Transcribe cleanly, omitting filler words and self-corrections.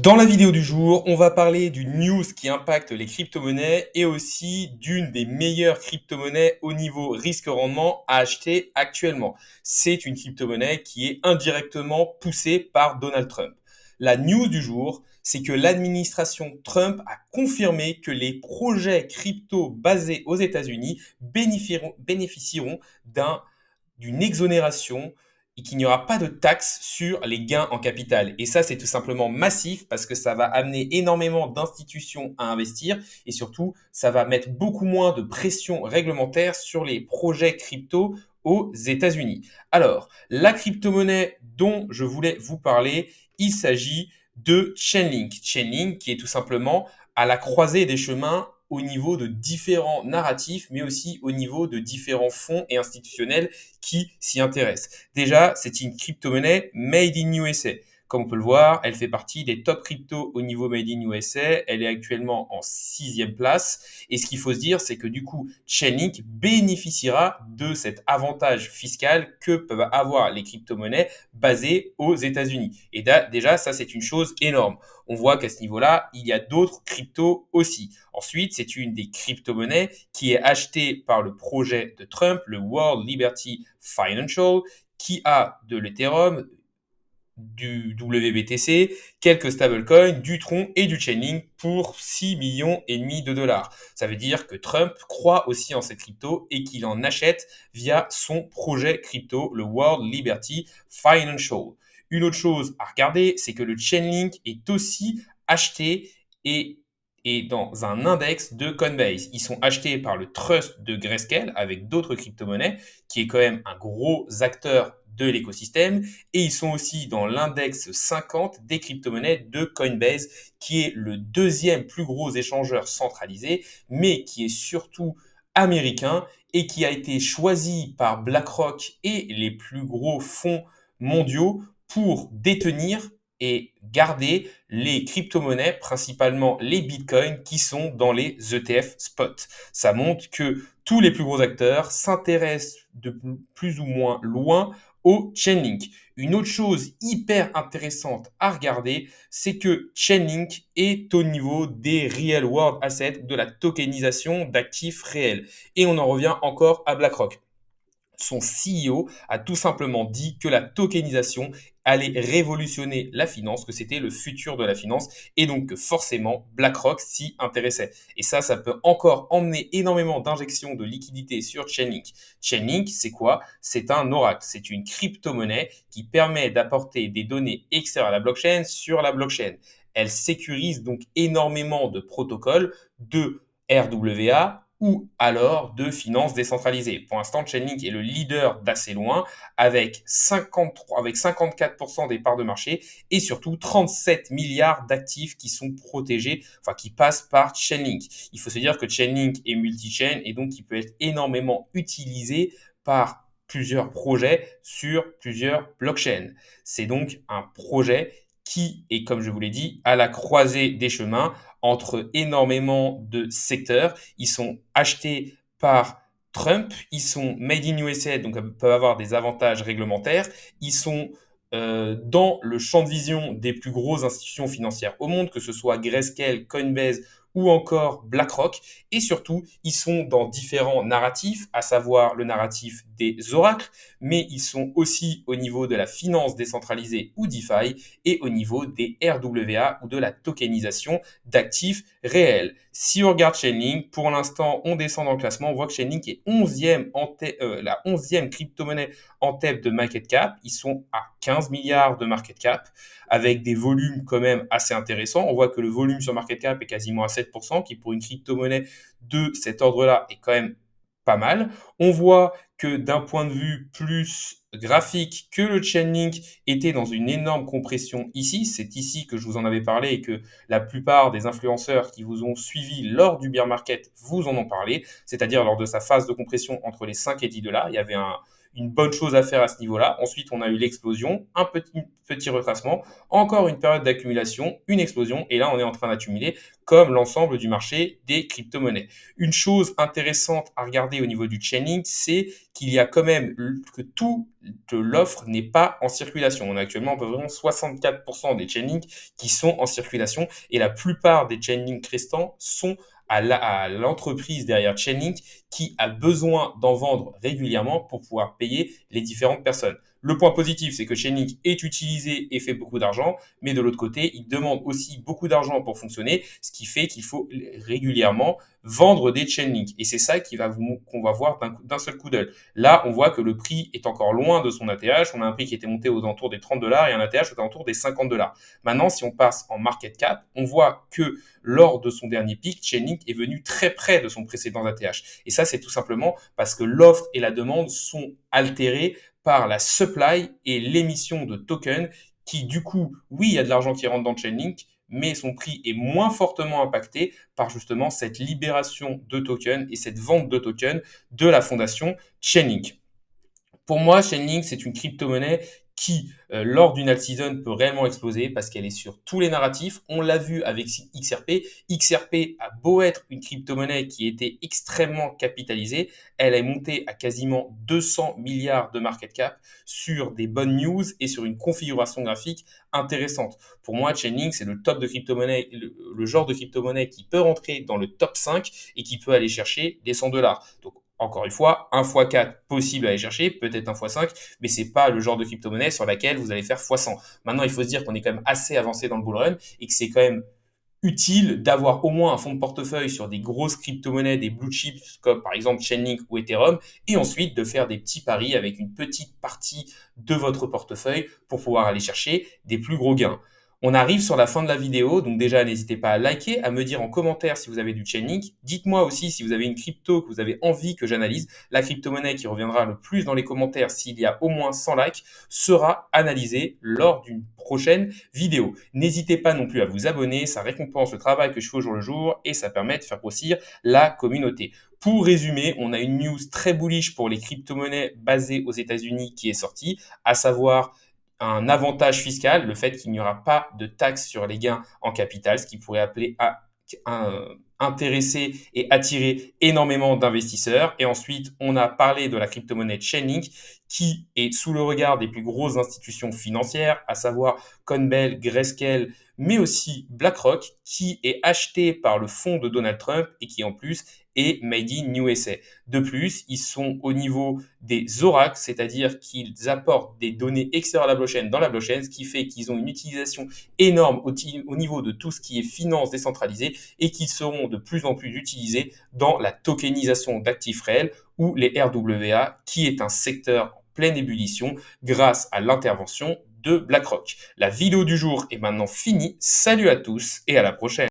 Dans la vidéo du jour, on va parler d'une news qui impacte les crypto-monnaies et aussi d'une des meilleures crypto-monnaies au niveau risque-rendement à acheter actuellement. C'est une crypto-monnaie qui est indirectement poussée par Donald Trump. La news du jour, c'est que l'administration Trump a confirmé que les projets crypto basés aux États-Unis bénéficieront d'une exonération et qu'il n'y aura pas de taxe sur les gains en capital. Et ça, c'est tout simplement massif parce que ça va amener énormément d'institutions à investir et surtout, ça va mettre beaucoup moins de pression réglementaire sur les projets crypto aux États-Unis. Alors, la crypto-monnaie dont je voulais vous parler, il s'agit de Chainlink. Chainlink qui est tout simplement à la croisée des chemins au niveau de différents narratifs, mais aussi au niveau de différents fonds et institutionnels qui s'y intéressent. Déjà, c'est une crypto-monnaie made in USA. Comme on peut le voir, elle fait partie des top cryptos au niveau Made in USA. Elle est actuellement en sixième place. Et ce qu'il faut se dire, c'est que du coup, Chainlink bénéficiera de cet avantage fiscal que peuvent avoir les crypto-monnaies basées aux États-Unis. Et déjà, ça, c'est une chose énorme. On voit qu'à ce niveau-là, il y a d'autres cryptos aussi. Ensuite, c'est une des crypto-monnaies qui est achetée par le projet de Trump, le World Liberty Financial, qui a de l'Ethereum, du WBTC, quelques stablecoins, du Tron et du Chainlink pour 6 millions et demi de dollars. Ça veut dire que Trump croit aussi en cette crypto et qu'il en achète via son projet crypto, le World Liberty Financial. Une autre chose à regarder, c'est que le Chainlink est aussi acheté et dans un index de Coinbase. Ils sont achetés par le trust de Grayscale avec d'autres crypto-monnaies, qui est quand même un gros acteur de l'écosystème. Et ils sont aussi dans l'index 50 des crypto-monnaies de Coinbase, qui est le deuxième plus gros échangeur centralisé, mais qui est surtout américain et qui a été choisi par BlackRock et les plus gros fonds mondiaux pour détenir et garder les crypto-monnaies, principalement les bitcoins, qui sont dans les ETF spot. Ça montre que tous les plus gros acteurs s'intéressent de plus ou moins loin au Chainlink. Une autre chose hyper intéressante à regarder, c'est que Chainlink est au niveau des real world assets, de la tokenisation d'actifs réels. Et on en revient encore à BlackRock. Son CEO a tout simplement dit que la tokenisation allait révolutionner la finance, que c'était le futur de la finance et donc que forcément BlackRock s'y intéressait. Et ça peut encore emmener énormément d'injections de liquidités sur Chainlink. Chainlink, c'est quoi? C'est un oracle, c'est une crypto-monnaie qui permet d'apporter des données extérieures à la blockchain sur la blockchain. Elle sécurise donc énormément de protocoles de RWA, ou alors de finances décentralisées. Pour l'instant, Chainlink est le leader d'assez loin avec 54% des parts de marché et surtout 37 milliards d'actifs qui sont protégés, enfin qui passent par Chainlink. Il faut se dire que Chainlink est multi-chain et donc il peut être énormément utilisé par plusieurs projets sur plusieurs blockchains. C'est donc un projet qui est, comme je vous l'ai dit, à la croisée des chemins entre énormément de secteurs. Ils sont achetés par Trump, ils sont made in USA, donc peuvent avoir des avantages réglementaires. Ils sont dans le champ de vision des plus grosses institutions financières au monde, que ce soit Grayscale, Coinbase ou encore BlackRock. Et surtout, ils sont dans différents narratifs, à savoir le narratif des oracles, mais ils sont aussi au niveau de la finance décentralisée ou DeFi et au niveau des RWA ou de la tokenisation d'actifs réels. Si on regarde Chainlink, pour l'instant, on descend dans le classement, on voit que Chainlink est 11e la 11e crypto-monnaie en tête de market cap. Ils sont à 15 milliards de market cap avec des volumes quand même assez intéressants. On voit que le volume sur market cap est quasiment à 7%, qui pour une crypto-monnaie de cet ordre-là est quand même pas mal. On voit que d'un point de vue plus graphique, que le Chainlink était dans une énorme compression ici. C'est ici que je vous en avais parlé et que la plupart des influenceurs qui vous ont suivi lors du bear market vous en ont parlé, c'est-à-dire lors de sa phase de compression entre les 5 et 10 dollars. Il y avait une bonne chose à faire à ce niveau-là. Ensuite, on a eu l'explosion, un petit retracement, encore une période d'accumulation, une explosion, et là, on est en train d'accumuler comme l'ensemble du marché des crypto-monnaies. Une chose intéressante à regarder au niveau du Chainlink, c'est qu'il y a quand même que tout de l'offre n'est pas en circulation. On a actuellement environ 64% des Chainlink qui sont en circulation et la plupart des Chainlink restants sont à l'entreprise derrière Chainlink qui a besoin d'en vendre régulièrement pour pouvoir payer les différentes personnes. Le point positif, c'est que Chainlink est utilisé et fait beaucoup d'argent, mais de l'autre côté, il demande aussi beaucoup d'argent pour fonctionner, ce qui fait qu'il faut régulièrement vendre des Chainlink. Et c'est ça qu'on va voir d'un seul coup d'œil. Là, on voit que le prix est encore loin de son ATH. On a un prix qui était monté aux alentours des $30 et un ATH aux alentours des $50. Maintenant, si on passe en market cap, on voit que lors de son dernier pic, Chainlink est venu très près de son précédent ATH. Et ça, c'est tout simplement parce que l'offre et la demande sont altérées par la supply et l'émission de tokens qui, du coup, oui, il y a de l'argent qui rentre dans Chainlink, mais son prix est moins fortement impacté par justement cette libération de tokens et cette vente de tokens de la fondation Chainlink. Pour moi, Chainlink, c'est une crypto-monnaie qui, lors d'une alt season, peut réellement exploser parce qu'elle est sur tous les narratifs. On l'a vu avec XRP. XRP a beau être une crypto-monnaie qui était extrêmement capitalisée, elle est montée à quasiment 200 milliards de market cap sur des bonnes news et sur une configuration graphique intéressante. Pour moi, Chainlink, c'est le top de crypto-monnaie, le genre de crypto-monnaie qui peut rentrer dans le top 5 et qui peut aller chercher des $100. Donc, encore une fois, 1 x 4 possible à aller chercher, peut-être 1 x 5, mais c'est pas le genre de crypto-monnaie sur laquelle vous allez faire x 100. Maintenant, il faut se dire qu'on est quand même assez avancé dans le bull run et que c'est quand même utile d'avoir au moins un fonds de portefeuille sur des grosses crypto-monnaies, des blue chips comme par exemple Chainlink ou Ethereum, et ensuite de faire des petits paris avec une petite partie de votre portefeuille pour pouvoir aller chercher des plus gros gains. On arrive sur la fin de la vidéo, donc déjà n'hésitez pas à liker, à me dire en commentaire si vous avez du Chainlink. Dites-moi aussi si vous avez une crypto que vous avez envie que j'analyse. La crypto-monnaie qui reviendra le plus dans les commentaires s'il y a au moins 100 likes sera analysée lors d'une prochaine vidéo. N'hésitez pas non plus à vous abonner, ça récompense le travail que je fais au jour le jour et ça permet de faire grossir la communauté. Pour résumer, on a une news très bullish pour les crypto-monnaies basées aux États-Unis qui est sortie, à savoir un avantage fiscal, le fait qu'il n'y aura pas de taxe sur les gains en capital, ce qui pourrait appeler à intéresser et attirer énormément d'investisseurs. Et ensuite, on a parlé de la crypto-monnaie Chainlink qui est sous le regard des plus grosses institutions financières, à savoir Coinbase, Grayscale, mais aussi BlackRock, qui est acheté par le fonds de Donald Trump et qui en plus est made in USA. De plus, ils sont au niveau des oracles, c'est-à-dire qu'ils apportent des données extérieures à la blockchain dans la blockchain, ce qui fait qu'ils ont une utilisation énorme au niveau de tout ce qui est finance décentralisée et qu'ils seront de plus en plus utilisés dans la tokenisation d'actifs réels ou les RWA, qui est un secteur en pleine ébullition grâce à l'intervention de BlackRock. La vidéo du jour est maintenant finie. Salut à tous et à la prochaine.